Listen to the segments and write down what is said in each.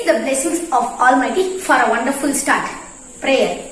the blessings of Almighty for a wonderful start. Prayer.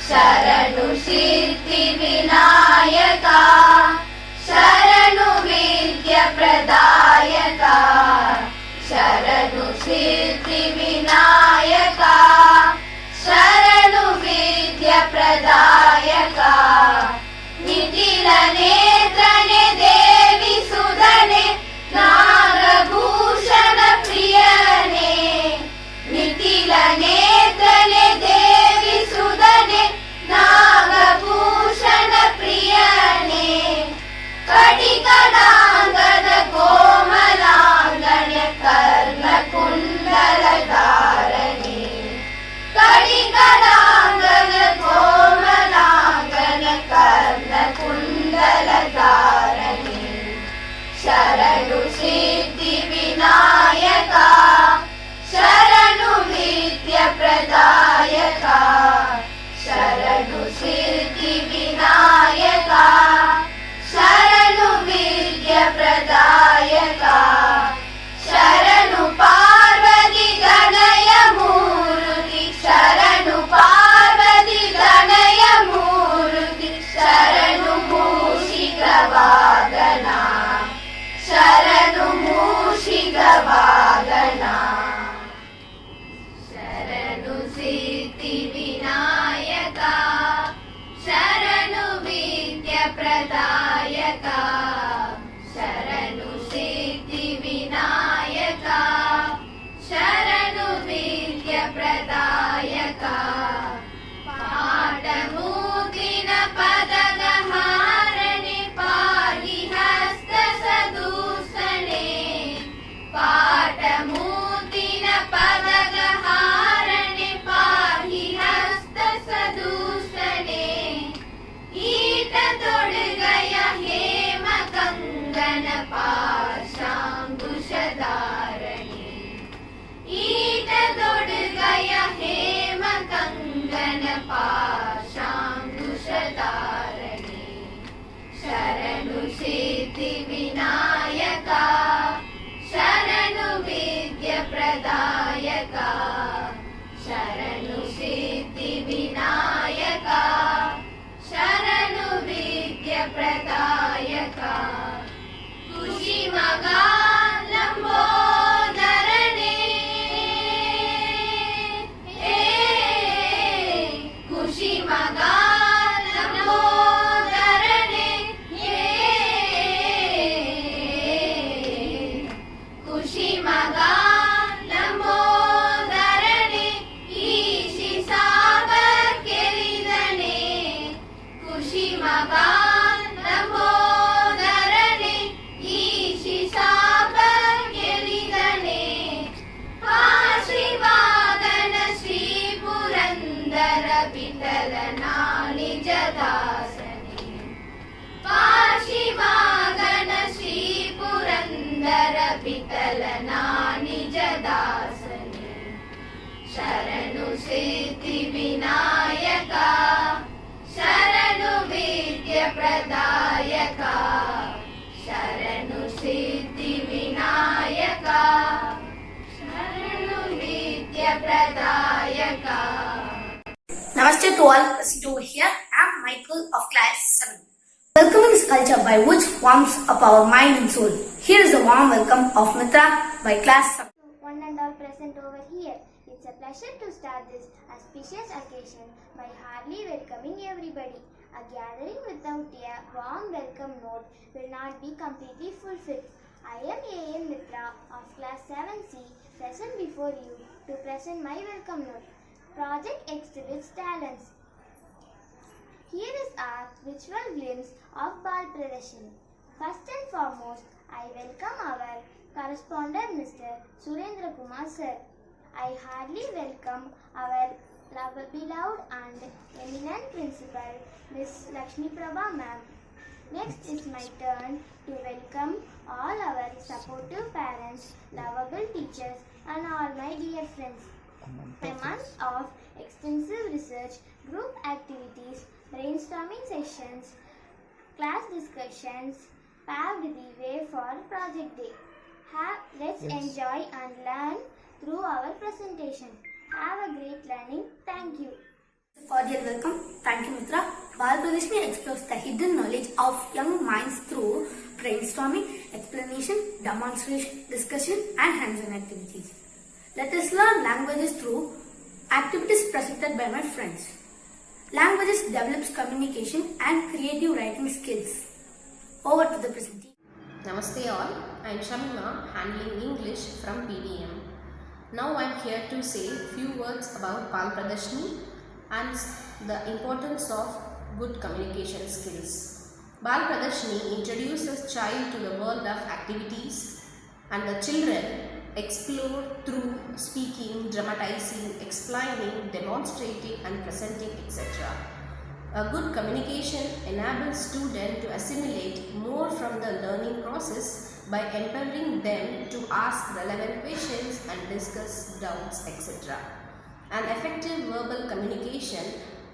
शरणु सिद्धि विनायका शरणु विद्या प्रदायका शरणु सिद्धि विनायका शरणु विद्या प्रदायका निखिल नेत्रने देवी सुधने नागभूषण प्रियने निखिल नेत्रने देवी सुधने नागभूषण प्रियने कटिकडांगद कोमलांगण्य कर्णकुण्डलधारणे कटिकडांगद कोमलांगण्य कर्णकुण्डलधारणे शरणु सिद्धि विनायका शरणु विद्या प्रदायका शरणु सिद्धि विनायका शरणु विद्या प्रदायका शरणु पार्वती गणय मूर्ति शरणु पार्वती गणय मूर्ति शरणु मूषिक वागना शरणु मूषिक वागना शरणु सिद्धि विनायका शरणु विद्या प्रदायका शरणु सिद्धि विनायका शरणु विद्या प्रदायका पाठमूर्तिन पदगहारणे पाहि हस्त सदूषणे पाठमूर्तिन पदगहारणे पाहि हस्त सदूषणे ईट तोड़गय हेम कंगन पाशांकुशधारणे ईट तोड़गय शरणु सिद्धि विनायका शरणु विद्य प्रदायका शरणु सिद्धि Vinayaka शरणु विद्य प्रदायका. Namaste to all present over here. I am Michael of class 7. Welcoming is culture by which warms up our mind and soul. Here is a warm welcome of Mitra by class 7. One and all present over here. It's a pleasure to start this auspicious occasion by heartily welcoming everybody. A gathering without a warm welcome note will not be completely fulfilled. I am A.M. Mitra of class 7C present before you to present my welcome note. Project Exhibits Talents. Here is our visual glimpse of Baal Pradharshini. First and foremost, I welcome our correspondent Mr. Surendra Kumar sir. I heartily welcome our beloved and eminent principal Miss Lakshmi Prabha ma'am. Next is my turn to welcome all our supportive parents, lovable teachers and all my dear friends. A month of extensive research, group activities, brainstorming sessions, class discussions paved the way for Project Day. Let's enjoy and learn through our presentation. Have a great learning. Thank you. Cordial welcome. Thank you, Mitra. Baal Pradharshini explores the hidden knowledge of young minds through brainstorming, explanation, demonstration, discussion, and hands-on activities. Let us learn languages through activities presented by my friends. Languages develops communication and creative writing skills. Over to the presenter. Namaste all, I am Shamima handling English from PDM. Now I am here to say few words about Baal Pradharshini and the importance of good communication skills. Baal Pradharshini introduces child to the world of activities and the children explore through speaking, dramatizing, explaining, demonstrating and presenting etc. A good communication enables students to assimilate more from the learning process by empowering them to ask relevant questions and discuss doubts etc. An effective verbal communication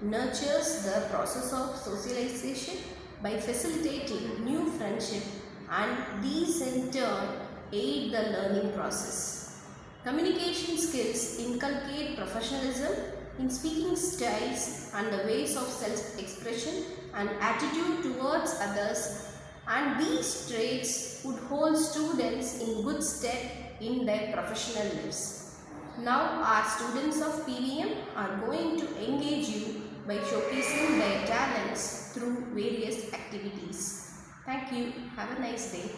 nurtures the process of socialization by facilitating new friendship and these in turn aid the learning process. Communication skills inculcate professionalism in speaking styles and the ways of self-expression and attitude towards others, and these traits would hold students in good stead in their professional lives. Now our students of PVM are going to engage you by showcasing their talents through various activities. Thank you. Have a nice day.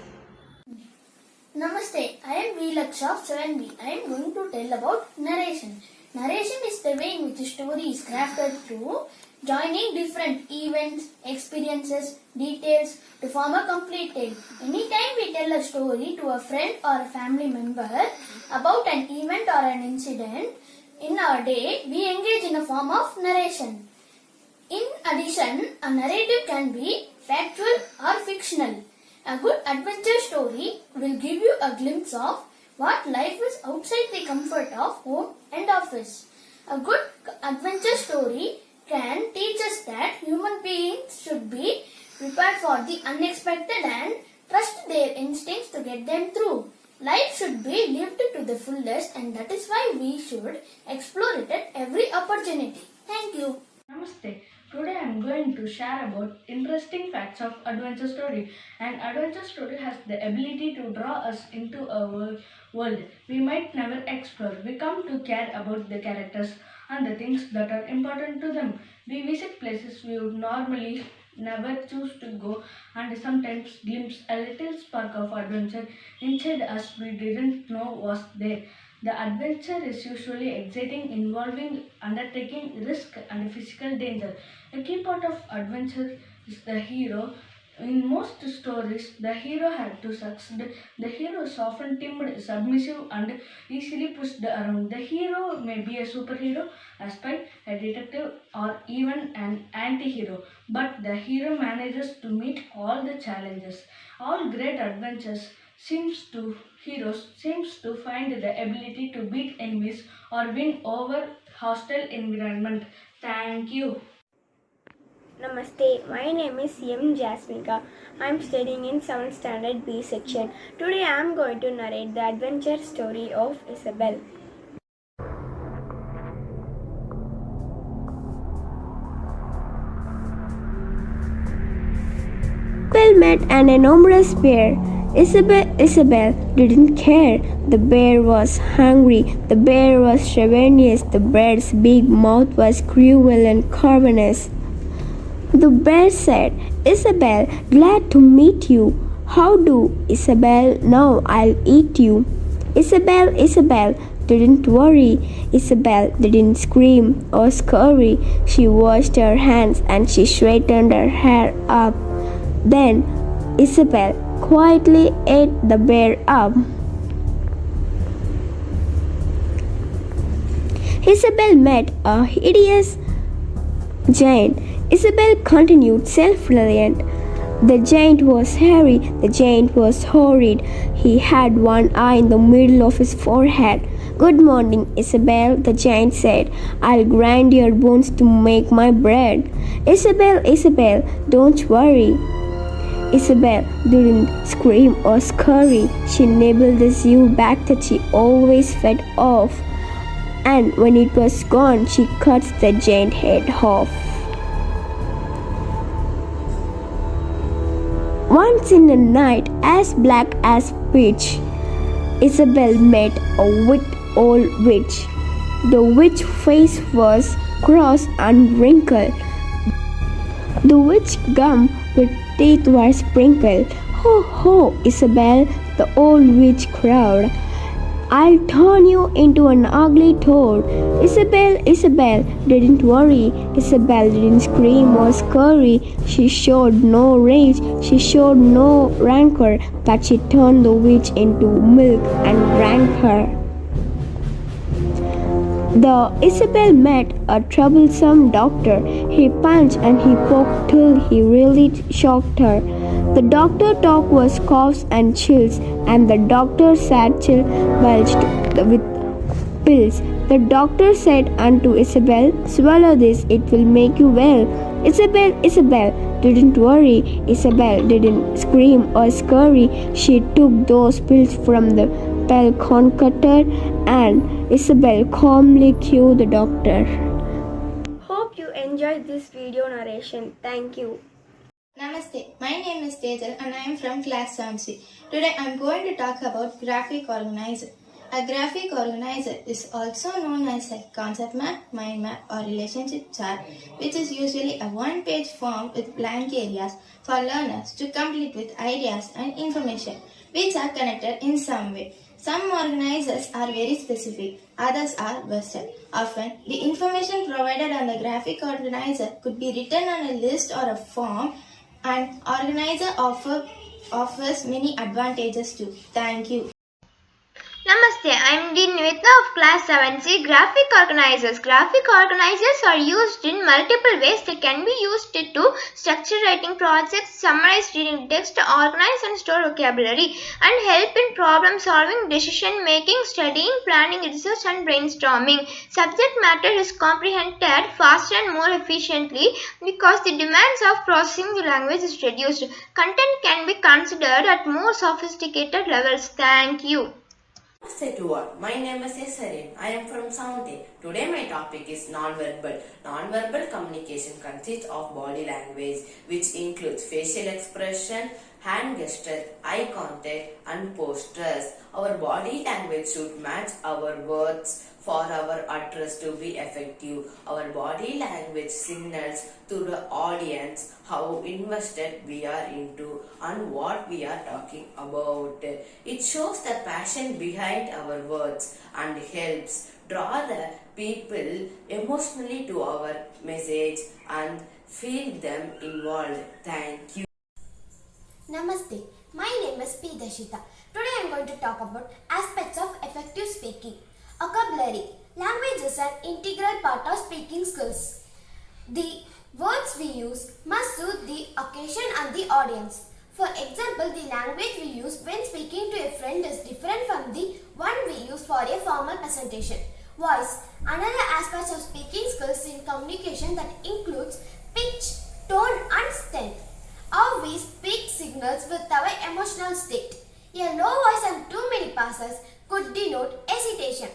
Namaste, I am Vilaksha of 7B. I am going to tell about narration. Narration is the way in which a story is crafted through joining different events, experiences, details to form a complete tale. Anytime we tell a story to a friend or a family member about an event or an incident in our day, we engage in a form of narration. In addition, a narrative can be factual or fictional. A good adventure story will give you a glimpse of what life is outside the comfort of home and office. A good adventure story can teach us that human beings should be prepared for the unexpected and trust their instincts to get them through. Life should be lived to the fullest, and that is why we should explore it at every opportunity. Thank you. Namaste. Today I am going to share about interesting facts of adventure story. An adventure story has the ability to draw us into a world we might never explore. We come to care about the characters and the things that are important to them. We visit places we would normally never choose to go and sometimes glimpse a little spark of adventure inside us we didn't know was there. The adventure is usually exciting, involving undertaking risk and physical danger. A key part of adventure is the hero. In most stories, the hero had to succeed. The hero is often timid, submissive, and easily pushed around. The hero may be a superhero, a spy, a detective, or even an anti-hero. But the hero manages to meet all the challenges. All great adventures seems to heroes seems to find the ability to beat enemies or win over hostile environment. Thank you. Namaste, my name is M. Jasmika. I am studying in 7th standard B section. Today I am going to narrate the adventure story of Isabel. Isabel met an enormous bear. Isabel didn't care. The bear was hungry. The bear was ravenous. The bear's big mouth was cruel and cavernous. The bear said, Isabel, glad to meet you. How do, Isabel? Now I'll eat you. Isabel, didn't worry. Isabel didn't scream or scurry. She washed her hands and she straightened her hair up. Then Isabel quietly ate the bear up. Isabel met a hideous giant. Isabel continued self-reliant. The giant was hairy, the giant was horrid. He had one eye in the middle of his forehead. Good morning, Isabel, the giant said. I'll grind your bones to make my bread. Isabel, don't worry. Isabel didn't scream or scurry. She nibbled the zoo back that she always fed off. And when it was gone, she cut the giant head off. Once in a night as black as pitch, Isabel met a wicked old witch. The witch's face was cross and wrinkled. The witch's gum with teeth were sprinkled. Ho, ho, Isabel, the old witch cried. I'll turn you into an ugly toad. Isabel, didn't worry. Isabel didn't scream or scurry. She showed no rage. She showed no rancor. But she turned the witch into milk and drank her. Isabel met a troublesome doctor. He punched and he poked till he really shocked her. The doctor talk was coughs and chills, and the doctor satchel bulged with pills. The doctor said unto Isabel, swallow this, it will make you well. Isabel, didn't worry. Isabel didn't scream or scurry. She took those pills from the pill concoctor, and Isabel calmly cured the doctor. Hope you enjoyed this video narration. Thank you. Namaste, my name is Tejal and I am from class 7C. Today I am going to talk about graphic organizer. A graphic organizer is also known as a concept map, mind map or relationship chart, which is usually a one-page form with blank areas for learners to complete with ideas and information which are connected in some way. Some organizers are very specific, others are versatile. Often, the information provided on the graphic organizer could be written on a list or a form. An organizer offers many advantages too. Thank you. Namaste, I am Dean Nivitna of class 7C. Graphic organizers. Graphic organizers are used in multiple ways. They can be used to structure writing projects, summarize reading text, organize and store vocabulary, and help in problem solving, decision making, studying, planning, research and brainstorming. Subject matter is comprehended faster and more efficiently because the demands of processing the language is reduced. Content can be considered at more sophisticated levels. Thank you. Namaste to all. My name is Sarin. I am from Sounday. Today my topic is non-verbal. Non-verbal communication consists of body language, which includes facial expression, hand gesture, eye contact and postures. Our body language should match our words for our utterance to be effective. Our body language signals to the audience how invested we are into and what we are talking about. It shows the passion behind our words and helps draw the people emotionally to our message and feel them involved. Thank you. Namaste, my name is P. Dashita. Today I am going to talk about aspects of effective speaking. Vocabulary. Language is an integral part of speaking skills. The words we use must suit the occasion and the audience. For example, the language we use when speaking to a friend is different from the one we use for a formal presentation. Voice. Another aspect of speaking skills in communication that includes pitch, tone and strength. How we speak signals with our emotional state. A low voice and too many pauses could denote hesitation.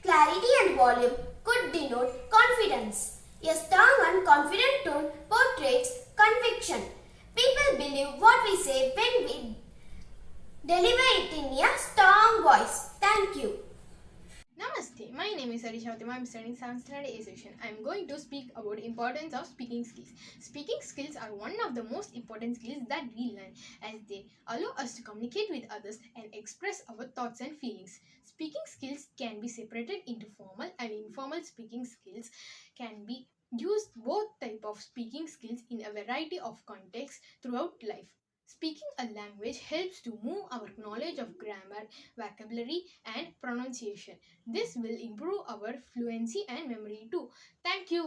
Clarity and volume could denote confidence. A strong and confident tone portrays conviction. People believe what we say when we deliver it in a strong voice. Thank you. Namaste, my name is Arisha. I am studying 7th standard A section. I am going to speak about importance of speaking skills. Speaking skills are one of the most important skills that we learn as they allow us to communicate with others and express our thoughts and feelings. Speaking skills can be separated into formal and informal speaking skills. Can be used both type of speaking skills in a variety of contexts throughout life. Speaking a language helps to move our knowledge of grammar, vocabulary and pronunciation. This will improve our fluency and memory too. Thank you.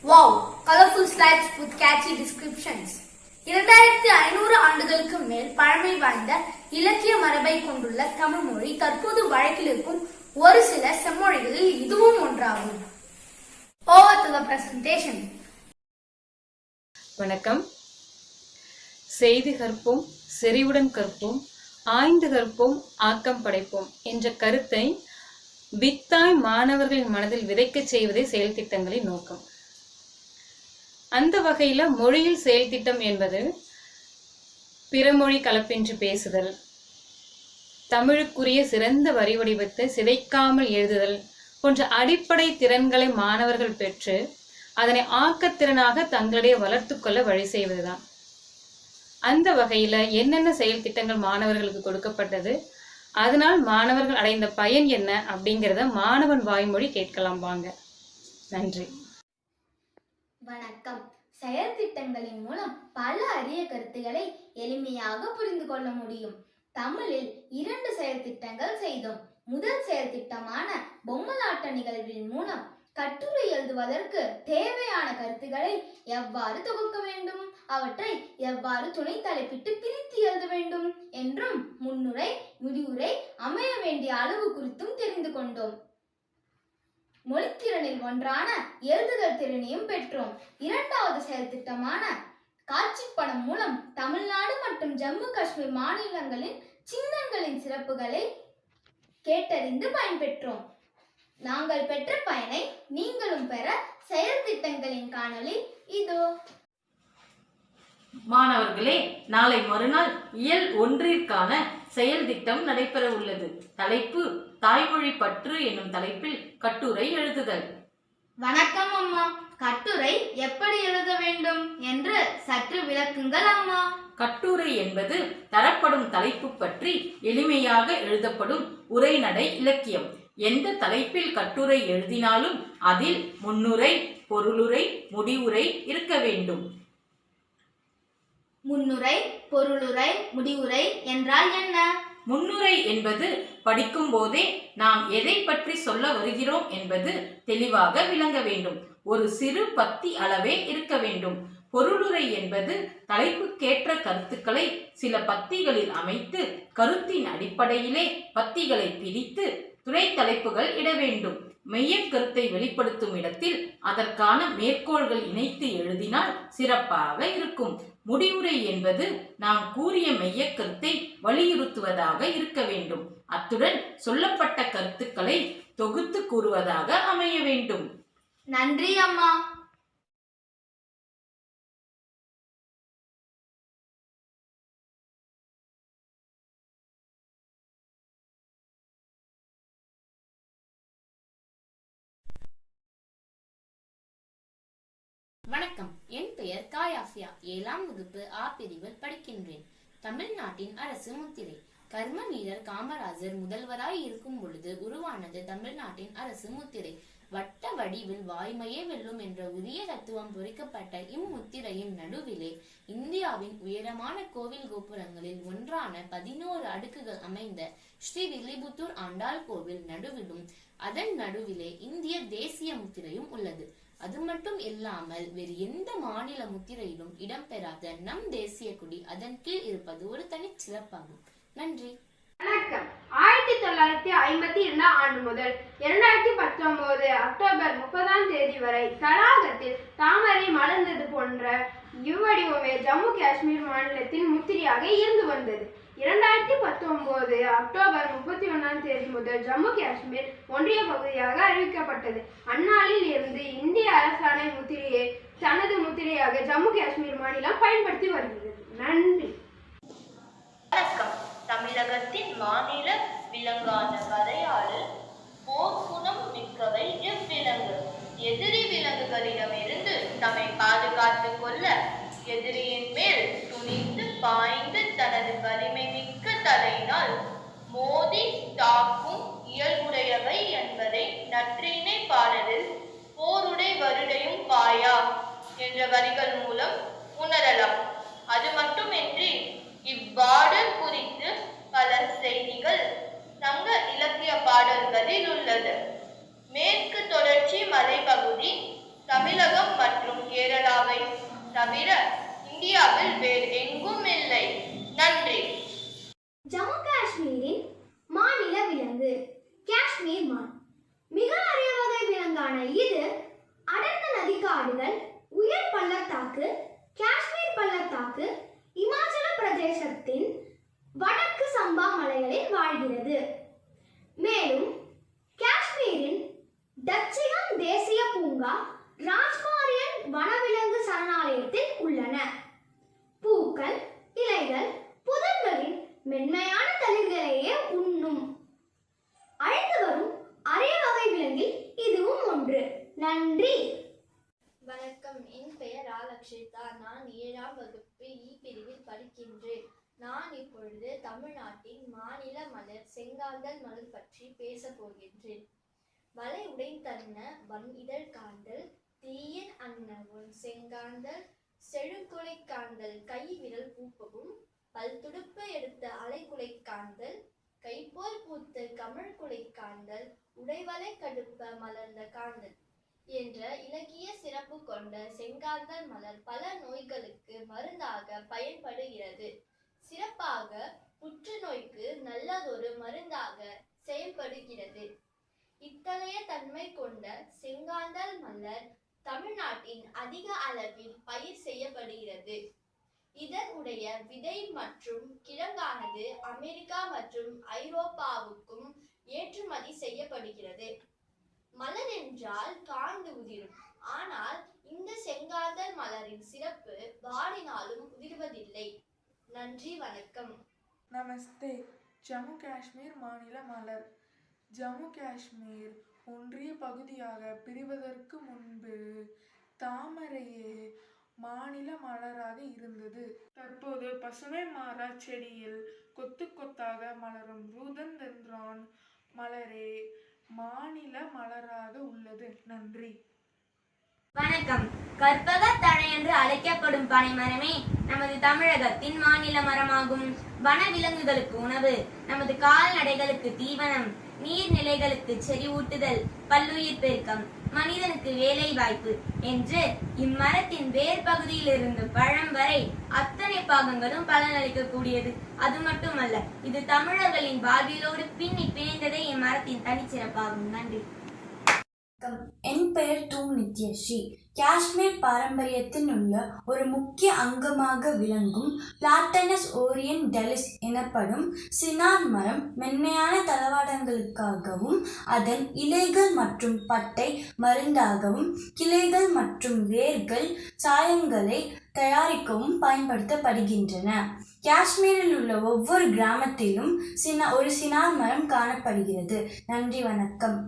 Wow! Colorful slides with catchy descriptions. 2500 ஆண்டுகளுக்கு மேல் பழமை வாய்ந்த இலக்கிய மரபை கொண்டுள்ள தமிழ் மொழி தற்போது வழக்கில் இருக்கும் ஒரு சில செம்மொழிகளில் இதுவும் ஒன்றாகும். Over to the presentation. வணக்கம். செய்து கற்போம், செறிவுடன் கற்போம், ஆய்ந்து கற்போம், ஆக்கம் படைப்போம் என்ற கருத்தை வித்தாய் மாணவர்களின் மனதில் விதைக்கச் செய்வதே செயல் திட்டங்களின் நோக்கம். அந்த வகையில மொழியில் செயல் திட்டம் என்பது பிறமொழி கலப்பின்றி பேசுதல், தமிழுக்குரிய சிறந்த வரி வடிவத்தை சிதைக்காமல் எழுதுதல் போன்ற அடிப்படை திறன்களை மாணவர்கள் பெற்று அதனை ஆக்கத்திறனாக தங்களுடைய வளர்த்து கொள்ள வழி செய்வதுதான். அந்த வகையில என்னென்ன செயல் திட்டங்கள் மாணவர்களுக்கு கொடுக்கப்பட்டது, அதனால் மாணவர்கள் அடைந்த பயன் என்ன அப்படிங்கிறத மாணவன் வாய்மொழி கேட்கலாம் வாங்க. நன்றி. வணக்கம். செயல் திட்டங்களின் மூலம் பல அரிய கருத்துக்களை எளிமையாக புரிந்து கொள்ள முடியும். தமிழில் 2 செயல் திட்டங்கள் செய்தோம். முதல் செயல் திட்டமான பொம்மலாட்ட நிகழ்வின் மூலம் கட்டுரை எழுதுவதற்கு தேவையான கருத்துக்களை எவ்வாறு தொகுக்க வேண்டும், அவற்றை எவ்வாறு துணை தலைப்பிட்டு பிரித்து எழுத வேண்டும் என்றும் முன்னுரை, முடிவுரை அமைய வேண்டிய அளவு குறித்தும் தெரிந்து கொண்டோம். மொழித்திறனில் ஒன்றான எழுதுதல் திறனையும் பெற்றோம். இரண்டாவது செயல் திட்டமான காட்சி படம் மூலம் தமிழ்நாடு மற்றும் ஜம்மு காஷ்மீர் மாநிலங்களின் சின்னங்களின் சிறப்புகளை கேட்டறிந்து பயன்பெற்றோம். நாங்கள் பெற்ற பயனை நீங்களும் பெற செயல் திட்டங்களின் காணொளி இதோ. மாணவர்களே, நாளை மறுநாள் இயல் 1ற்கான செயல் திட்டம் நடைபெற உள்ளது. தலைப்பு தாய்மொழி பற்று என்னும் தலைப்பில் கட்டுரை எழுதுதல். வணக்கம் அம்மா. கட்டுரை எப்படி எழுத வேண்டும் என்று சற்று விளக்குங்கள் அம்மா. கட்டுரை என்பது தரப்படும் தலைப்பு பற்றி எளிமையாக எழுதப்படும் உரைநடை இலக்கியம். எந்த தலைப்பில் கட்டுரை எழுதினாலும் அதில் முன்னுரை, பொருளுரை, முடிவுரை இருக்க வேண்டும். முன்னுரை, பொருளுரை, முடிவுரை என்றால் என்ன? முன்னுரை என்பது படிக்கும் போதே நாம் எதை பற்றி சொல்ல வருகிறோம் என்பது தெளிவாக விளங்க வேண்டும். ஒரு சிறு பத்தி அளவே இருக்க வேண்டும். பொருளுரை என்பது தலைப்புக்கேற்ற கருத்துக்களை சில பத்திகளில் அமைத்து கருத்தின் அடிப்படையிலே பத்திகளை பிரித்து துணை தலைப்புகள் இட வேண்டும். மெய்யக் கருத்தை வெளிப்படுத்தும் இடத்தில் அதற்கான மேற்கோள்கள் இணைத்து எழுதினால் சிறப்பாக இருக்கும். முடிவுரை என்பது நாம் கூறிய மெய்யக் கருத்தை வலியுறுத்துவதாக இருக்க வேண்டும். அத்துடன் சொல்லப்பட்ட கருத்துக்களை தொகுத்து கூறுவதாக அமைய வேண்டும். நன்றி அம்மா. வணக்கம். என் பெயர் காயாஃபியா. 7ஆம் வகுப்பு ஆ பிரிவில் படிக்கின்றேன். தமிழ்நாட்டின் அரசு முத்திரை. கர்ம வீரர் காமராஜர் முதல்வராய் இருக்கும் பொழுது உருவானது தமிழ்நாட்டின் அரசு முத்திரை. வட்ட வடிவில் வாய்மையே வெல்லும் என்ற உரிய தத்துவம் பொறிக்கப்பட்ட இம்முத்திரையின் நடுவிலே இந்தியாவின் உயரமான கோவில் கோபுரங்களில் ஒன்றான 11 அடுக்குகள் அமைந்த ஸ்ரீ வில்லிபுத்தூர் ஆண்டாள் கோவில் நடுவிலும் அதன் நடுவிலே இந்திய தேசிய முத்திரையும் உள்ளது. அது மட்டும் இல்லாமல் வேறு எந்த மாநில முத்திரையிலும் இடம்பெறாத நம் தேசிய கொடி அதன் கீழ் இருப்பது ஒரு தனிச்சிறப்பாகும். நன்றி. வணக்கம். 1952 ஆண்டு முதல் 2019 அக்டோபர் 30 வரை தடாகத்தில் தாமரை மலர்ந்தது போன்ற இவ்வடிவமே ஜம்மு காஷ்மீர் மாநிலத்தின் முத்திரையாக இருந்து வந்தது. 2019 அக்டோபர் 31 முதல் ஜம்மு காஷ்மீர் ஒன்றிய பகுதியாக அறிவிக்கப்பட்டது. அந்நாளில் இருந்து இந்திய அரசாணை முத்திரையை தனது முத்திரையாக ஜம்மு காஷ்மீர் மாநிலம் பயன்படுத்தி வருகிறது. நன்றி. வணக்கம். தமிழகத்தின் மாநில விலங்கான கரையாடு போர்க்குணம் மிக்கவை இவ்விலங்கு. எதிரி விலங்குகளிடமிருந்து தம்மை பாதுகாத்துக் கொள்ள எதிரியின் மேல் துணிந்து பாய்ந்து தனது வலிமை மிக்க தலையினால் மோதி தாக்கும் இயல்புடையவை என்பதை நற்றிணை பாடலில் போருடை வருடையும் பாயா என்ற வரிகள் மூலம் உணரலாம். அது மட்டுமின்றி இவ்வாடல் குறித்து பல செய்திகள் சங்க இலக்கிய பாடல்களில் உள்ளது. மேற்கு தொடர்ச்சி மலைப்பகுதி தமிழகம் மற்றும் கேரளாவை தவிர இந்தியாவில் வேறு எங்கும் இல்லை. நன்றி. ஜம்மு காஷ்மீரின் மாநில விலங்கு காஷ்மீர் மான். மிக அரிய வகை விலங்கான இது அடர்ந்த நதிக்காடுகள், உயர் பள்ளத்தாக்கு, காஷ்மீர் பள்ளத்தாக்கு, இமாச்சல பிரதேசத்தின் வடக்கு சம்பா மலைகளில் வாழ்கிறது. மேலும் காஷ்மீரின் டச்சிகம் தேசிய பூங்கா, ராஜ்மாரியன் வனவிலங்கு சரணாலயத்தில் உள்ளன. பூக்கள், இலைகள், புதர்களின் மென்மையான தளிர்களையே உண்ணும் அழிந்து வரும் அரிய வகை விலங்கில் இதுவும் ஒன்று. நன்றி. வணக்கம். என் பெயர் ஆலக்ஷிதா. நான் 7ஆம் வகுப்பு இ பிரிவில் படிக்கின்றேன். நான் இப்பொழுது தமிழ்நாட்டின் மாநில மலர் செங்காந்தள் மலர் பற்றி பேச போகின்றேன். வலை உடைத்தன்ன வன் இதழ் காந்தல், தீயின் அன்ன உன் செங்காந்தல், செழுங்குலை காந்தல் கை விரல் பூப்பவும், பல் துடுப்ப எடுத்த அலைக்குலை காந்தல், கைப்போல் பூத்த கமிழ் குலை காந்தல், உடைவலை கடுப்ப மலர்ந்த காந்தல் என்ற இலக்கிய சிறப்பு கொண்ட செங்காந்தள் மலர் பல நோய்களுக்கு மருந்தாக பயன்படுகிறது. சிறப்பாக புற்றுநோய்க்கு நல்லதொரு மருந்தாக செயல்படுகிறது. இத்தகைய தன்மை கொண்ட செங்காந்தள் மலர் தமிழ்நாட்டின் அதிக அளவில் பயிர் செய்யப்படுகிறது. இதனுடைய விதை மற்றும் கிழங்கானது அமெரிக்கா மற்றும் ஐரோப்பாவுக்கும் ஏற்றுமதி செய்யப்படுகிறது. மலர் என்றால் காய்ந்து உதிரும். ஆனால் இந்த செங்காந்தள் மலரின் சிறப்பு வாடினாலும் உதிர்வதில்லை. நன்றி. வணக்கம். நமஸ்தே. ஜம்மு காஷ்மீர் மாநில மலர். ஜம்மு காஷ்மீர் ஒன்றிய பகுதியாக பிரிவதற்கு முன்பு தாமரையே மாநில மலராக இருந்தது. தற்போது பசுமை மாறா செடியில் கொத்து கொத்தாக மலரும் ரூதந்தென்றான் மலரே மாநில மலராக உள்ளது. நன்றி. வணக்கம். கற்பக தழை என்று அழைக்கப்படும் பனைமரமே நமது தமிழகத்தின் மாநில மரமாகும். வன விலங்குகளுக்கு உணவு, நமது கால்நடைகளுக்கு தீவனம், நீர்நிலைகளுக்கு செறிவூட்டுதல், பல்லுயிர் பெருக்கம், மனிதனுக்கு வேலை வாய்ப்பு என்று இம்மரத்தின் வேர் பகுதியிலிருந்து பழம் வரை அத்தனை பாகங்களும் பலனளிக்கக்கூடியது. அது மட்டுமல்ல, இது தமிழர்களின் வாழ்விலோடு பின்னி பிணைந்ததே இம்மரத்தின் தனிச்சிறப்பாகும். நன்றி. என் பெயர் தூ நித்யஸ்ரீ. காஷ்மீர் பாரம்பரியத்தில் உள்ள ஒரு முக்கிய அங்கமாக விளங்கும் பிளாட்டனஸ் ஓரியன்டலிஸ் எனப்படும் சினார் மரம் மென்மையான தளவாடங்களுக்காகவும் அதன் இலைகள் மற்றும் பட்டை மருந்தாகவும் கிளைகள் மற்றும் வேர்கள் சாயங்களை தயாரிக்கவும் பயன்படுத்தப்படுகின்றன. காஷ்மீரில் உள்ள ஒவ்வொரு கிராமத்திலும் ஒரு சினார் மரம் காணப்படுகிறது. நன்றி. வணக்கம்.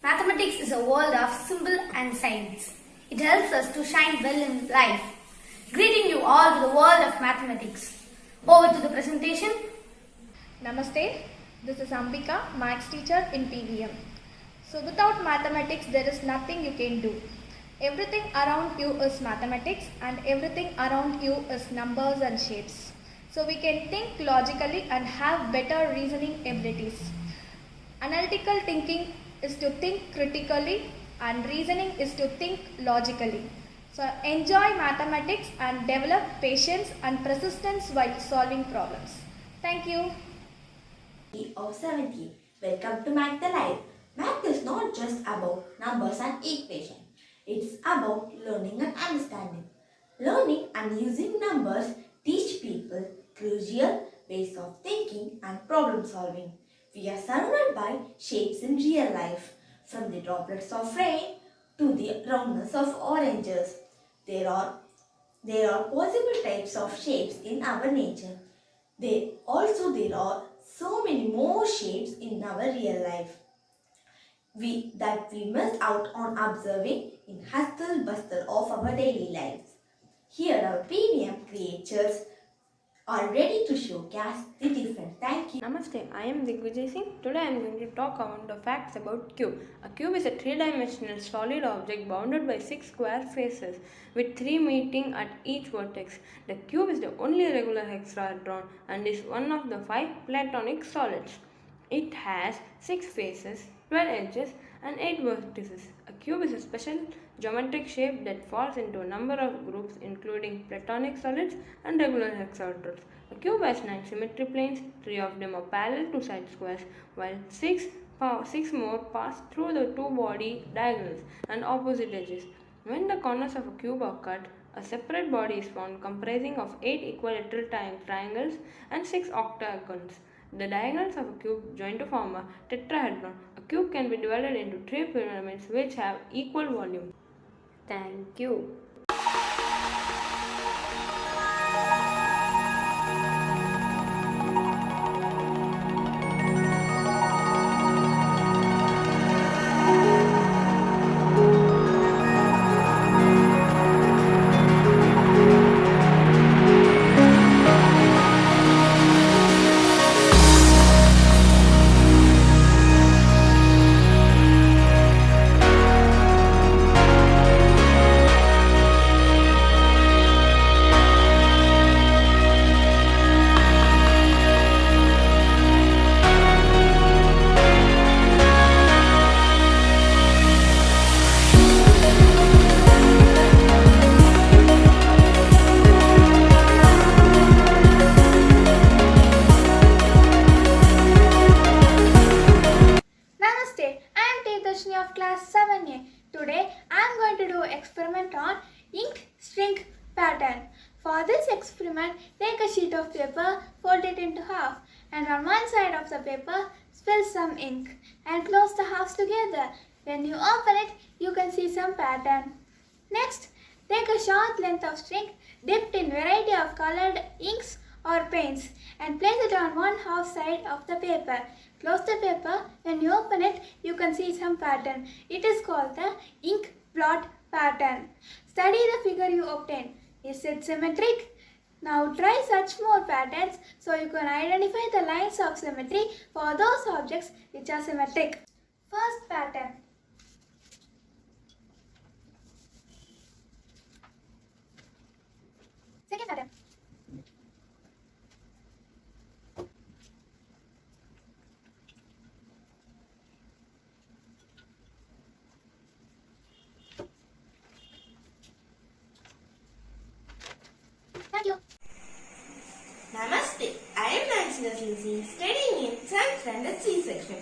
Mathematics is a world of symbol and signs. It helps us to shine well in life. Greeting you all to the world of mathematics. Over to the presentation. Namaste. This is Ambika, Maths teacher in PVM. So without mathematics, there is nothing you can do. Everything around you is mathematics and everything around you is numbers and shapes. So we can think logically and have better reasoning abilities. Analytical thinking is to think critically and reasoning is to think logically. So enjoy mathematics and develop patience and persistence while solving problems. Thank you. Of 17. Welcome to Math the Life. Math is not just about numbers and equations. It's about learning and understanding. Learning and using numbers teach people crucial ways of thinking and problem solving. We are surrounded by shapes in real life, from the droplets of rain to the roundness of oranges. There are possible types of shapes in our nature. There are so many more shapes in our real life we miss out on observing in hustle bustle of our daily lives. Here our PVM creators are ready to showcase the different. Thank you. Namaste, I am Digvijay Singh. Today I am going to talk about the facts about cube. A cube is a three-dimensional solid object bounded by 6 square faces with 3 meeting at each vertex. The cube is the only regular hexahedron and is one of the 5 platonic solids. It has 6 faces, 12 edges and 8 vertices. A cube is a special geometric shape that falls into a number of groups including platonic solids and regular hexahedrons. A cube has 9 symmetry planes, 3 of them are parallel to side squares, while 6 more pass through the 2 body diagonals and opposite edges. When the corners of a cube are cut, a separate body is formed comprising of 8 equilateral triangles and 6 octagons. The diagonals of a cube join to form a tetrahedron. A cube can be divided into 3 pyramids which have equal volume. Thank you. Pradharshini of class 7A. Today I am going to do experiment on ink string pattern. For this experiment, take a sheet of paper, fold it into half, and on one side of the paper spill some ink and close the halves together. When you open it, you can see some pattern. Next, take a short length of string dipped in variety of colored inks or paints and place it on one half side of the paper. Close the paper. When you open it, you can see some pattern. It is called the ink blot pattern. Study the figure you obtain. Is it symmetric? Now try such more patterns so you can identify the lines of symmetry for those objects which are symmetric. First pattern. Second pattern. Thank you. Namaste. I am Nancy Lindsay, studying in 7th standard C section.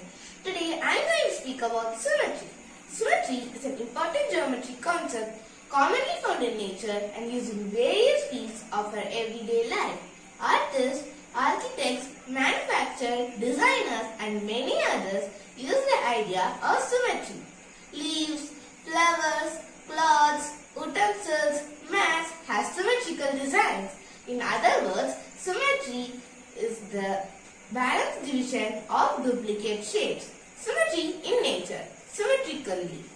Today I am going to speak about symmetry. Symmetry is an important geometry concept commonly found in nature and used in various fields of our everyday life. Artists, architects, manufacturers, designers and many others use the idea of symmetry. Leaves, flowers, cloths, utensils, mats have symmetrical designs. In other words, symmetry is the balanced division of duplicate shapes. Symmetry in nature. Symmetrical leaf.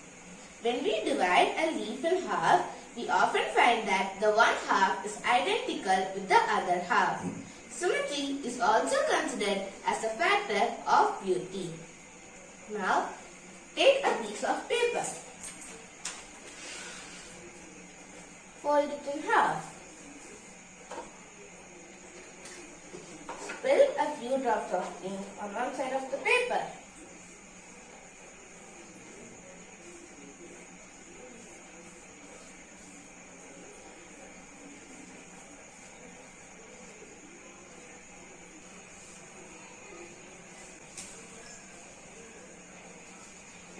When we divide a leaf in half, we often find that the one half is identical with the other half. Symmetry is also considered as a factor of beauty. Now, Take a piece of paper. Fold it in half. Spill a few drops of ink on one side of the paper.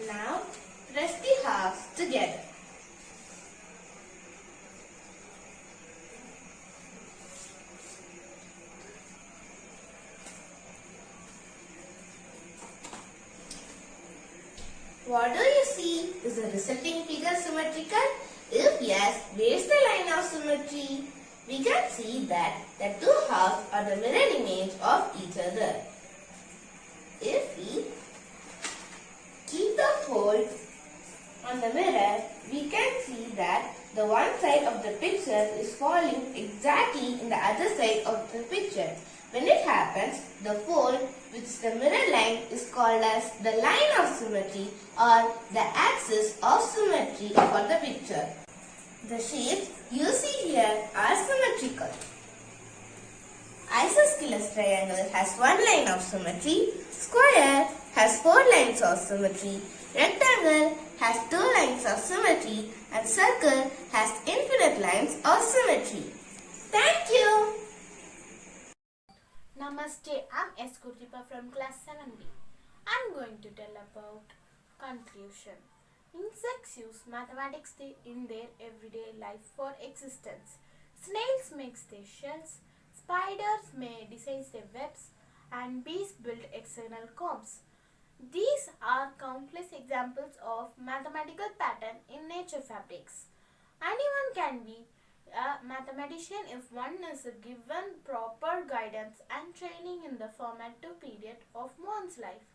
Now, press the halves together. What do you see? Is the resulting figure symmetrical? If yes, where is the line of symmetry? We can see that the two halves are the mirror image of each other. If we keep the fold on the mirror, we can see that the one side of the picture is falling exactly in the other side of the picture. When it happens, the fold which the mirror line is called as the line of symmetry or the axis of symmetry for the picture. The shapes you see here are symmetrical. Isosceles triangle has one line of symmetry, square has 4 lines of symmetry, rectangle has 2 lines of symmetry, and circle has infinite lines of symmetry. Thank you. Namaste, I'm S. Kurdipa from class 7B. I'm going to tell about conclusion. Insects use mathematics in their everyday life for existence. Snails make their shells, spiders may design their webs, and bees build external combs. These are countless examples of mathematical pattern in nature fabrics. Anyone can be a mathematician if one is given proper guidance and training in the formative period of one's life.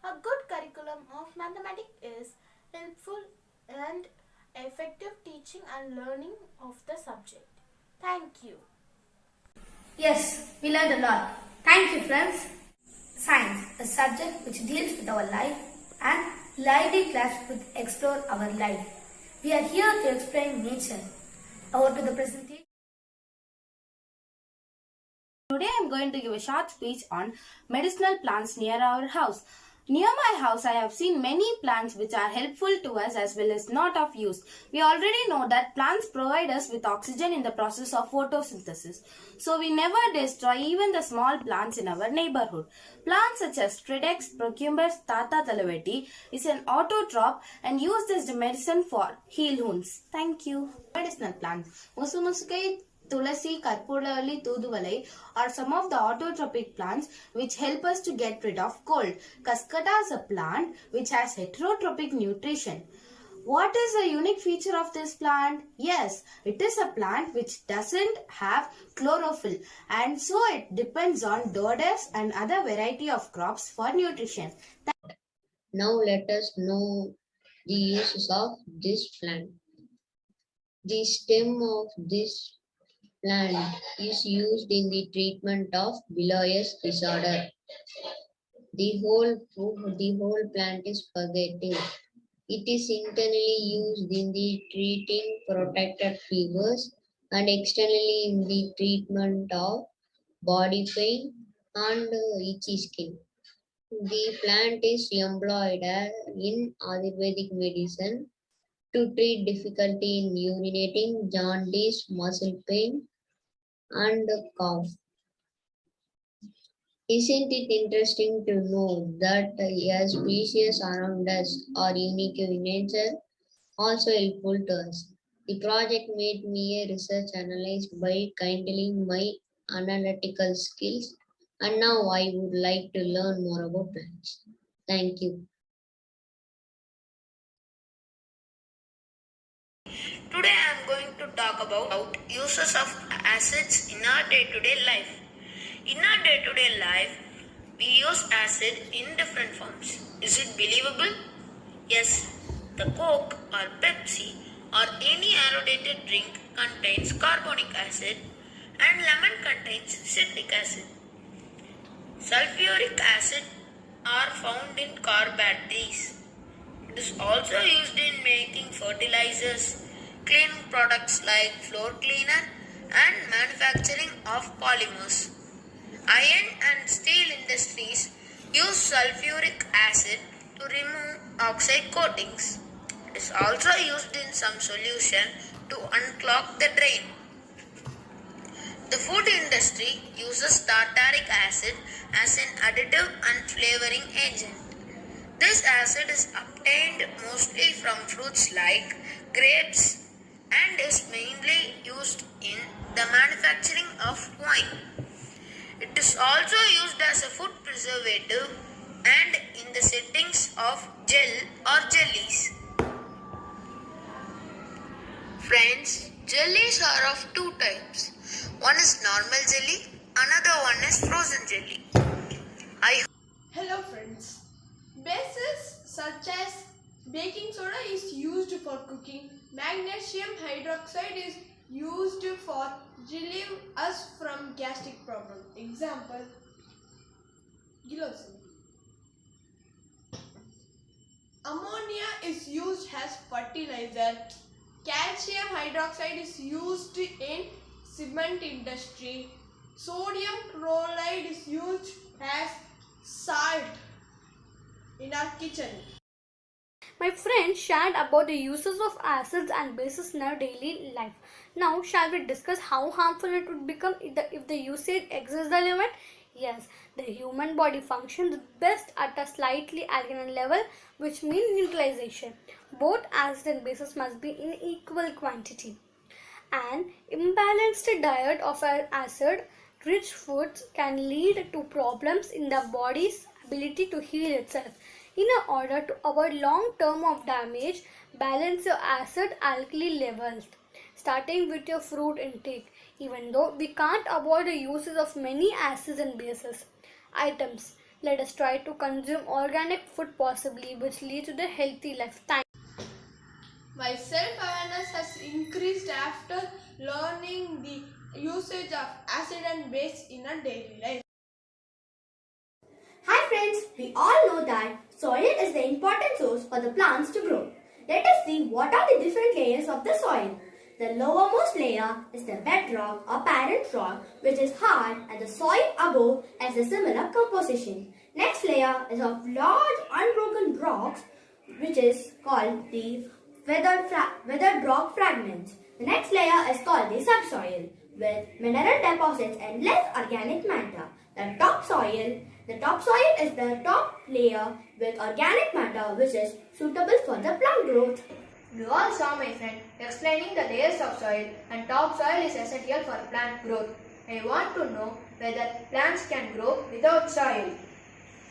A good curriculum of mathematics is helpful and effective teaching and learning of the subject. Thank you. Yes, we learned a lot. Thank you, friends. Science, a subject which deals with our life, and lively class which explore our life. We are here to explain nature. Over to the presentation. Today I am going to give a short speech on medicinal plants near our house. Near my house, I have seen many plants which are helpful to us as well as not of use. We already know that plants provide us with oxygen in the process of photosynthesis. So we never destroy even the small plants in our neighborhood. Plants such as Stridex, Procumbers, Tata Talaveti is an autotroph and used as the medicine for heal wounds. Thank you. Medicinal plants. Musumusukai, Tulasi, Karpurali, Tuduvalai are some of the autotrophic plants which help us to get rid of cold. Kaskada is a plant which has heterotrophic nutrition. What is the unique feature of this plant? Yes, it is a plant which doesn't have chlorophyll and so it depends on doders and other variety of crops for nutrition. Now let us know the uses of this plant. The stem of this plant is used in the treatment of bilious disorder. The whole plant is purgative. It is internally used in the treating protected fevers and externally in the treatment of body pain and itchy skin. The plant is employed in Ayurvedic medicine to treat difficulty in urinating, jaundice, muscle pain, and cough. Isn't it interesting to know that a species around us are unique in nature, also helpful to us? The project made me a research analyst by kindling my analytical skills, and now I would like to learn more about plants. Thank you. Today I am going to talk about uses of acids in our day-to-day life. In our day-to-day life, we use acid in different forms. Is it believable? Yes, the Coke or Pepsi or any aromatic drink contains carbonic acid and lemon contains citric acid. Sulfuric acid are found in car batteries. It is also used in making fertilizers, cleaning products like floor cleaner, and manufacturing of polymers. Iron and steel industries use sulfuric acid to remove oxide coatings. It is also used in some solution to unclog the drain. The food industry uses tartaric acid as an additive and flavoring agent. This acid is obtained mostly from fruits like grapes and is mainly used in the manufacturing of wine. It is also used as a food preservative and in the settings of gel or jellies. Friends, jellies are of two types. One is normal jelly, another one is frozen jelly. Hello friends. Bases such as baking soda is used for cooking. Magnesium hydroxide is used for relieve us from gastric problem. Example, glycerin. Ammonia is used as fertilizer. Calcium hydroxide is used in cement industry. Sodium chloride is used as salt in our kitchen. My friend shared about the uses of acids and bases in our daily life. Now, shall we discuss how harmful it would become if the usage exceeds the limit? Yes, the human body functions best at a slightly alkaline level, which means neutralization. Both acids and bases must be in equal quantity. An imbalanced diet of acid-rich foods can lead to problems in the body's ability to heal itself. In order to avoid long term of damage, balance your acid-alkali levels, starting with your fruit intake. Even though we can't avoid the uses of many acids and bases items, let us try to consume organic food possibly, which leads to the healthy lifestyle. My self-awareness has increased after learning the usage of acid and base in our daily life. Hi friends, we all know that soil is the important source for the plants to grow. Let us see what are the different layers of the soil. The lowermost layer is the bedrock or parent rock, which is hard, and the soil above has a similar composition. Next layer is of large unbroken rocks, which is called the weathered rock fragments. The next layer is called the subsoil, with mineral deposits and less organic matter. The topsoil is the top layer with organic matter, which is suitable for the plant growth. You all saw my friend explaining the layers of soil, and topsoil is essential for plant growth. I want to know whether plants can grow without soil.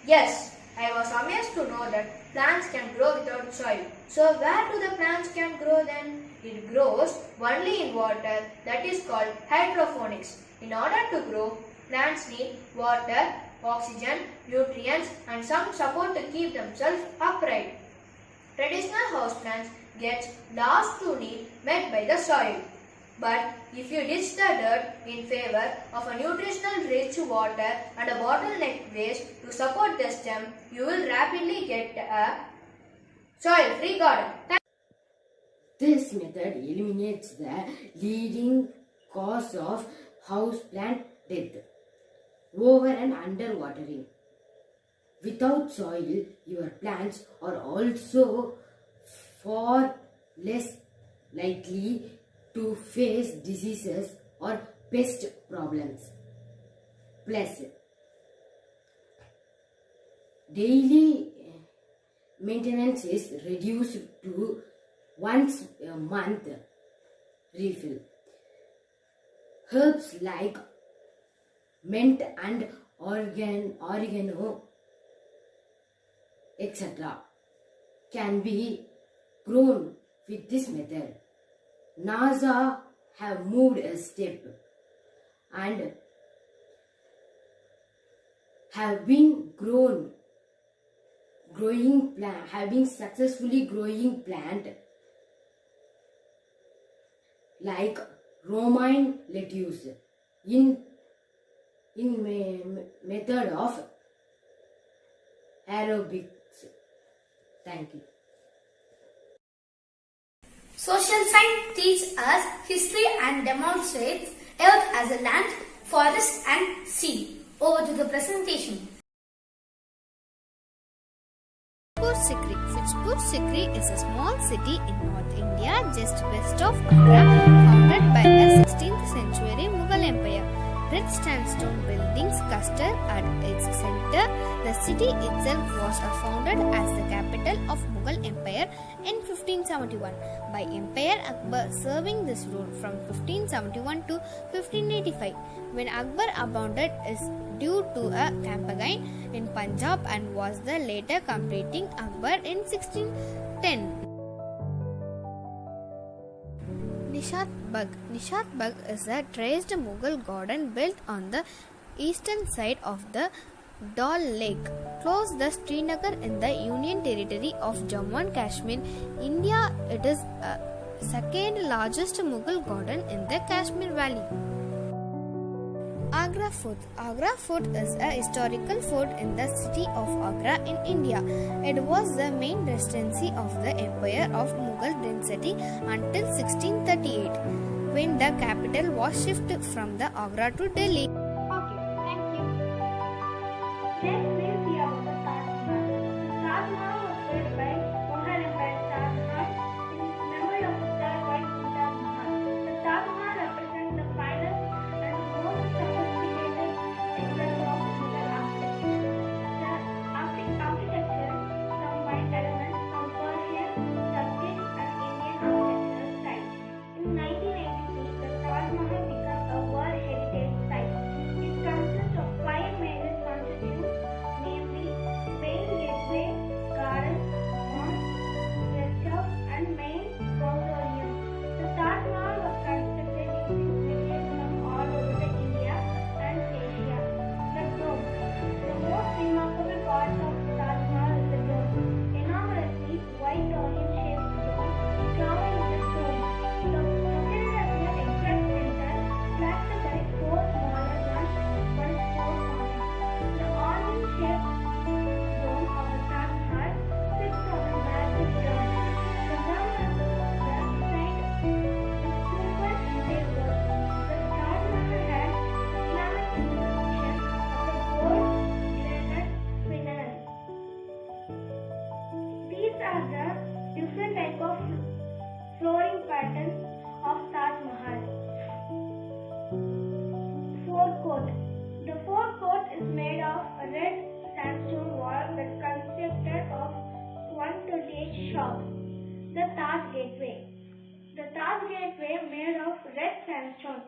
Yes, I was amazed to know that plants can grow without soil. So where do the plants can grow then? It grows only in water, that is called hydroponics. In order to grow, plants need water, oxygen, nutrients, and some support to keep themselves upright. Traditional houseplants get last two needs met by the soil. But if you ditch the dirt in favor of a nutritional rich water and a bottleneck waste to support the stem, you will rapidly get a soil-free garden. This method eliminates the leading cause of houseplant death, over and underwatering. Without soil, your plants are also far less likely to face diseases or pest problems. Plus, daily maintenance is reduced to once a month refill. Herbs like mint and oregano, etc. can be grown with this method. NASA have moved a step and have been successfully growing plant like romaine lettuce in method of aerobics. Thank you. Social science teaches us history and demonstrates Earth as a land, forest and sea. Over to the presentation. Fitchpur Sikri is a small city in North India just west of Agra, founded by the 16th century Mughal Empire. Red sandstone buildings cluster at its center. The city itself was founded as the capital of Mughal Empire in 1571 by Emperor Akbar, serving this role from 1571 to 1585. When Akbar abandoned it due to a campaign in Punjab and was the later completing Akbar in 1610. Nishat Bagh is a terraced Mughal garden built on the eastern side of the Dal Lake, close to Srinagar in the Union Territory of Jammu and Kashmir, India. It is the second largest Mughal garden in the Kashmir Valley. Agra Fort. Agra Fort is a historical fort in the city of Agra in India. It was the main residency of the Empire of Mughal dynasty until 1638, when the capital was shifted from the Agra to Delhi. Okay, thank you. Next we'll see about the Taj Mahal. The Taj Mahal was built by Mughal Emperor Taj Mahal in memory of his third wife Taj Mahal. The Taj Mahal represents the finest and most sophisticated example of Mughal architecture. The architecture combined elements from Persian, Turkish and Indian architectural styles. In 1983, the Taj Mahal became a World Heritage Site. It consists of 5 major constituents, namely main gateway, garden, mosque, guest house and main mausoleum. The Taj Mahal was constructed using materials from all over the India and Asia. The dome. The most remarkable part of Taj Mahal is the dome. Enormously white onion-shaped dome crowning the stone. Located at the exact center, flanked by 4 smaller ones, one four corners. The onion-shaped dome of the Taj Mahal sits on a massive dome. The dome is designed with simple inlaid work. The Taj Mahal has Islamic inscription of the gold-graded minaret. These are the different type of flooring patterns of Taj Mahal. Fort Court. The Fort Court is made of a red sandstone wall that consisted of 128 shops. The Taj Gateway. The Taj Gateway made of red sandstone.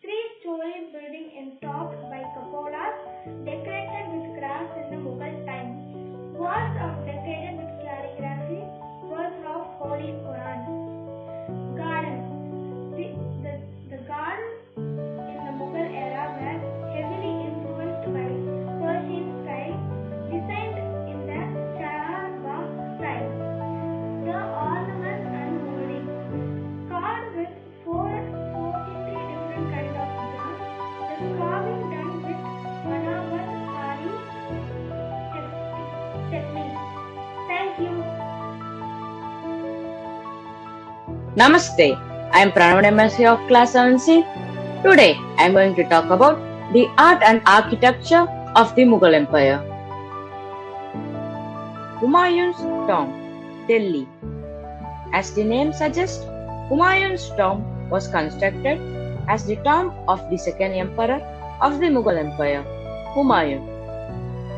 3-story building topped by cupolas decorated with crafts in the Mughal time. Walls are decorated with calligraphy, words of Holy Quran. Garden. The garden in the Mughal era were heavily influenced by Persian style, designed in the Chaharbagh style. The ornaments and molding. Carved with 43 different kinds of bronze. The carving done with Manavar Kari technique. Thank you. Namaste. I am Pranava MSc of class 7C. Today I am going to talk about the art and architecture of the Mughal Empire. Humayun's Tomb, Delhi. As the name suggests, Humayun's tomb was constructed as the tomb of the second emperor of the Mughal Empire, Humayun.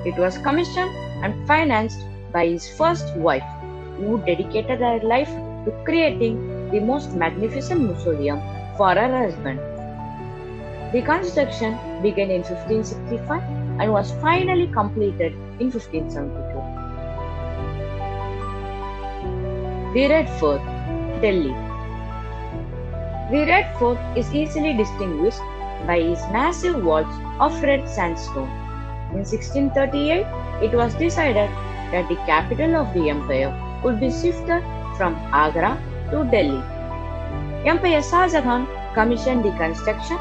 It was commissioned and financed by his first wife, who dedicated her life to creating the most magnificent mausoleum for her husband. The construction began in 1565 and was finally completed in 1572. The Red Fort, Delhi. The Red Fort is easily distinguished by its massive walls of red sandstone. In 1638, it was decided that the capital of the empire would be shifted from Agra to Delhi. Emperor Shah Jahan commissioned the construction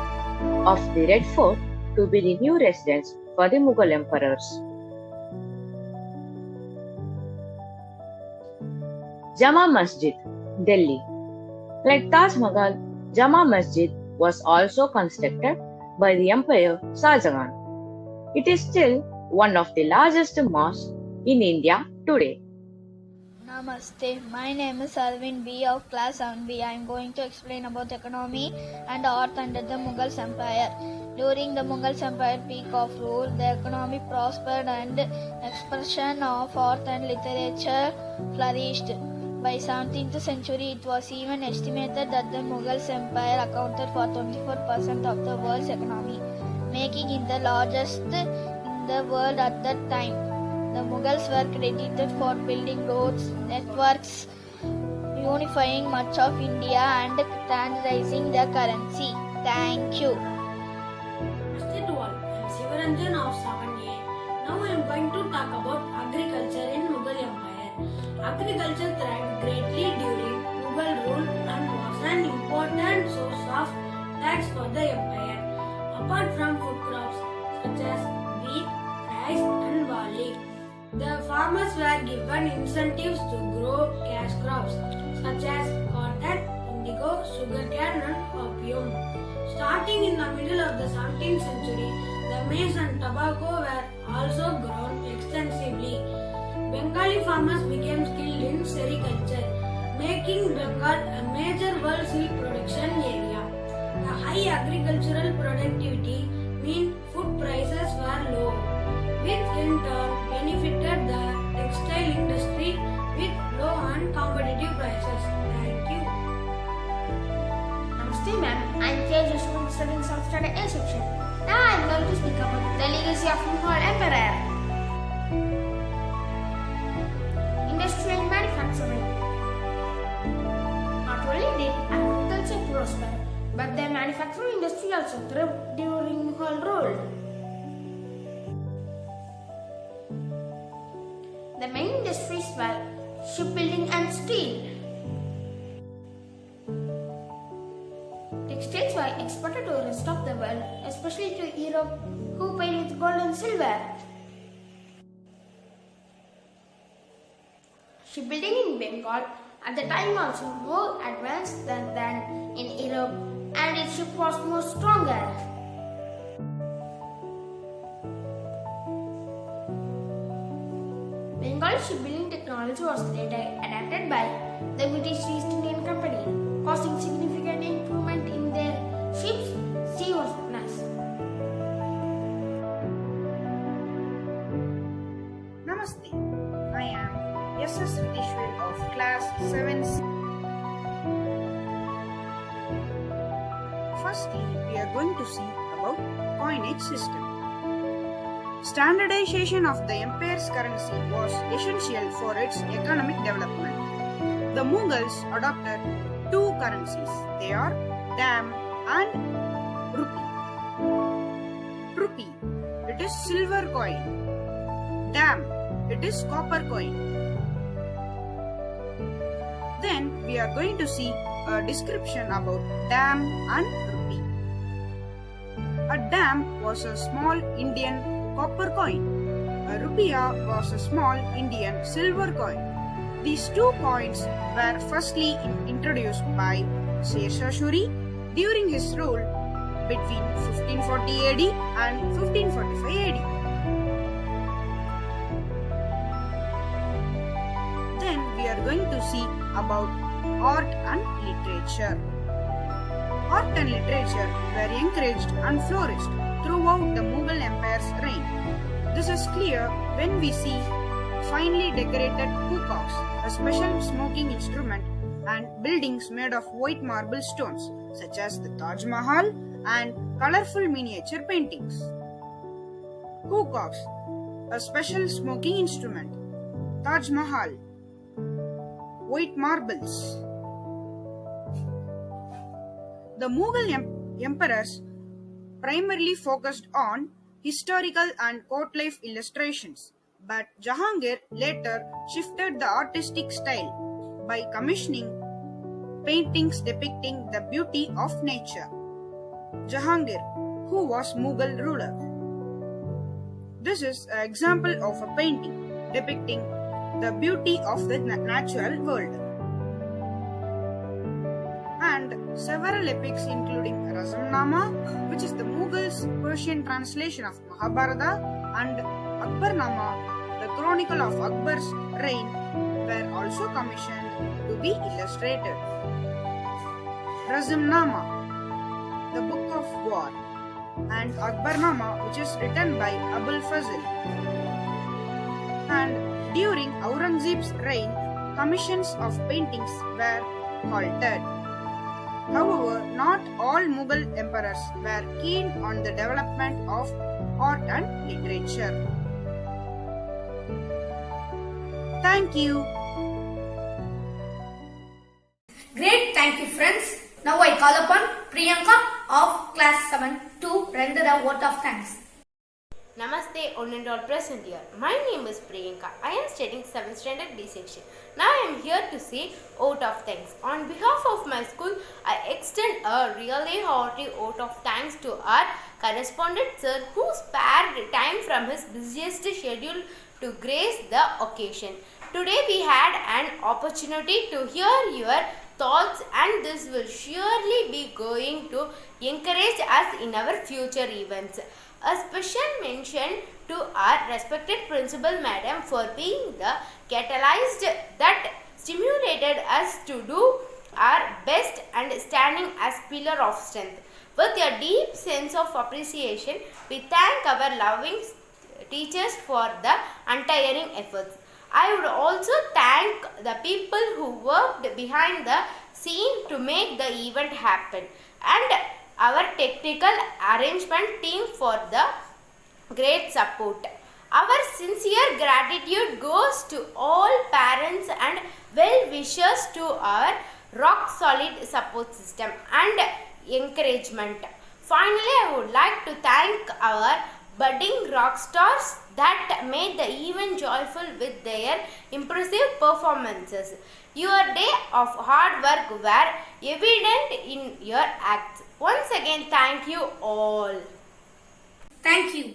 of the Red Fort to be the new residence for the Mughal emperors. Jama Masjid, Delhi. Like Taj Mahal, Jama Masjid was also constructed by the Emperor Shah Jahan. It is still one of the largest mosques in India today. Namaste, my name is Arvind B of class 7B. I am going to explain about economy and art under the Mughal Empire. During the Mughal Empire peak of rule, the economy prospered and expression of art and literature flourished. By 17th century, it was even estimated that the Mughal Empire accounted for 24% of the world's economy, making it the largest in the world at that time. The Mughals were credited for building roads, networks, unifying much of India and standardizing the currency. Thank you. Namaste to all. I am Sivaranjan of 7A. Now I am going to talk about agriculture in Mughal Empire. Agriculture thrived greatly during Mughal rule and was an important source of tax for the empire. Apart from food crops such as wheat, rice and barley, the farmers were given incentives to grow cash crops such as cotton, indigo, sugarcane and opium. Starting in the middle of the 17th century, the maize and tobacco were also grown extensively. Bengali farmers became skilled in sericulture, making Bengal a major world silk production area. The high agricultural productivity meant food prices were low, which in turn benefited the textile industry with low and competitive prices. Thank you. Namaste ma'am, I am K. Joshua studying Standard A section. Now I am going to speak about the legacy of Mughal Emperor. Industry and manufacturing. Not only did agriculture prosper, but the manufacturing industry also thrived during Mughal rule. The main industries were shipbuilding and steel. Textiles were exported to the rest of the world, especially to Europe, who paid with gold and silver. Shipbuilding in Bengal at the time also more advanced than in Europe, and its ship was more stronger. Bengal shipbuilding technology was later adapted by the British East Indian Company, causing significant improvement in their ships' seaworthiness. Namaste. I am S.S. Ritishwar of class 7C. Firstly, we are going to see about coinage system. Standardization of the empire's currency was essential for its economic development. The Mughals adopted two currencies. They are dam and rupee. Rupee, it is silver coin. Dam, it is copper coin. Then we are going to see a description about dam and rupee. A dam was a small Indian copper coin. A rupiah was a small Indian silver coin. These two coins were firstly introduced by Sher Shah Suri during his rule between 1540 AD and 1545 AD. Then we are going to see about art and literature. Art and literature were encouraged and flourished throughout the Mughal Empire's reign. This is clear when we see finely decorated hookahs, a special smoking instrument, and buildings made of white marble stones, such as the Taj Mahal and colorful miniature paintings. Hookahs, a special smoking instrument. Taj Mahal, white marbles. The Mughal emperors primarily focused on historical and court life illustrations, but Jahangir later shifted the artistic style by commissioning paintings depicting the beauty of nature. Jahangir, who was Mughal ruler. This is an example of a painting depicting the beauty of the natural world. Several epics including Razamnama, which is the Mughals' Persian translation of Mahabharata, and Akbarnama, the chronicle of Akbar's reign, were also commissioned to be illustrated. Razamnama, the Book of War, and Akbarnama, which is written by Abul Fazl. And during Aurangzeb's reign, commissions of paintings were halted. However, not all Mughal emperors were keen on the development of art and literature. Thank you. Great, thank you friends. Now I call upon Priyanka of class 7 to render a vote of thanks. Namaste, one and all present here. My name is Priyanka. I am studying 7th standard B section. Now I am here to say vote of thanks. On behalf of my school, I extend a really hearty vote of thanks to our correspondent sir who spared time from his busiest schedule to grace the occasion. Today we had an opportunity to hear your thoughts, and this will surely be going to encourage us in our future events. A special mention to our respected principal madam for being the catalyst that stimulated us to do our best and standing as pillar of strength. With a deep sense of appreciation, we thank our loving teachers for the untiring efforts. I would also thank the people who worked behind the scene to make the event happen, and our technical arrangement team for the great support. Our sincere gratitude goes to all parents and well-wishers to our rock-solid support system and encouragement. Finally, I would like to thank our budding rock stars that made the event joyful with their impressive performances. Your day of hard work were evident in your acts. Once again, thank you all. Thank you.